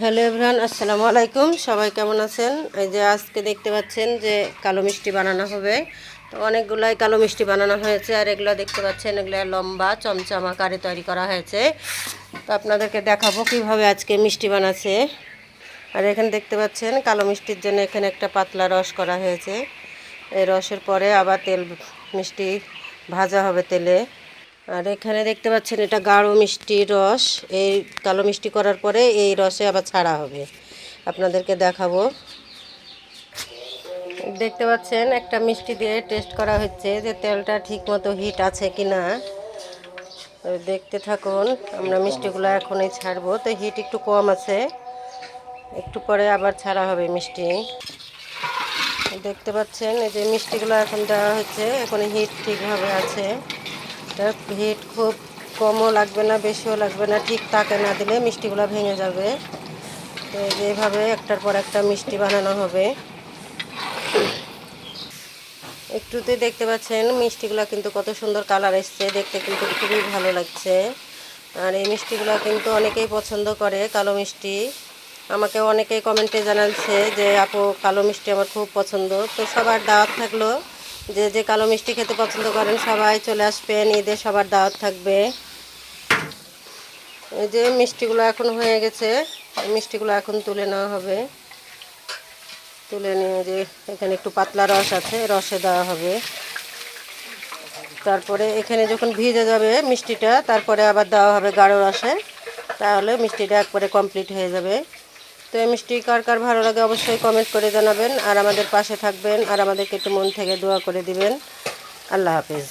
Hello everyone, আসসালামু আলাইকুম। সবাই কেমন আছেন? এই যে আজকে দেখতে পাচ্ছেন যে কালো মিষ্টি বানানো হবে। তো অনেকগুলাই কালো মিষ্টি বানানো হয়েছে, আর এগুলো দেখতে পাচ্ছেন এগুলো লম্বা চমচম আকারে তৈরি করা হয়েছে। তো আপনাদেরকে দেখাবো কিভাবে আজকে মিষ্টি বানাচ্ছে। আর এখানে দেখতে পাচ্ছেন কালো মিষ্টির জন্য এখানে একটা পাতলা রস করা হয়েছে। এই রসের পরে আবার মিষ্টি ভাজা হবে তেলে। আর এখানে দেখতে পাচ্ছেন এটা গাঢ় মিষ্টির রস। এই কালো মিষ্টি করার পরে এই রসে আবার ছাড়া হবে, আপনাদেরকে দেখাবো। দেখতে পাচ্ছেন একটা মিষ্টি দিয়ে টেস্ট করা হচ্ছে যে তেলটা ঠিক মতো হিট আছে কি না। দেখতে থাকুন, আমরা মিষ্টিগুলো এখনই ছাড়বো। তো হিট একটু কম আছে, একটু পরে আবার ছাড়া হবে মিষ্টি। দেখতে পাচ্ছেন এই যে মিষ্টিগুলো এখন দেওয়া হচ্ছে, এখন হিট ঠিকভাবে আছে। হিট খুব কমও লাগবে না, বেশিও লাগবে না, ঠিক তাকে না দিলে মিষ্টিগুলো ভেঙে যাবে। তো যেভাবে একটার পর একটা মিষ্টি বানানো হবে। একটুতে দেখতে পাচ্ছেন মিষ্টিগুলো কিন্তু কত সুন্দর কালার এসছে, দেখতে কিন্তু খুবই ভালো লাগছে। আর এই মিষ্টিগুলো কিন্তু অনেকেই পছন্দ করে, কালো মিষ্টি। আমাকে অনেকেই কমেন্টে জানাচ্ছে যে আপু কালো মিষ্টি আমার খুব পছন্দ। তো সবার দাওয়াত থাকলো, যে যে কালো মিষ্টি খেতে পছন্দ করেন সবাই চলে আসবেন, ঈদে সবার দাওয়াত থাকবে। এই যে মিষ্টিগুলো এখন হয়ে গেছে, মিষ্টিগুলো এখন তুলে নেওয়া হবে। তুলে নিয়ে যে এখানে একটু পাতলা রস আছে, রসে দেওয়া হবে। তারপরে এখানে যখন ভিজে যাবে মিষ্টিটা, তারপরে আবার দেওয়া হবে গাঢ় রসে, তাহলে মিষ্টিটা একবারে কমপ্লিট হয়ে যাবে। তো এই মিষ্টি কার কার ভালো লাগে অবশ্যই কমেন্ট করে জানাবেন, আর আমাদের পাশে থাকবেন, আর আমাদেরকে একটু মন থেকে দোয়া করে দিবেন। আল্লাহ হাফেজ।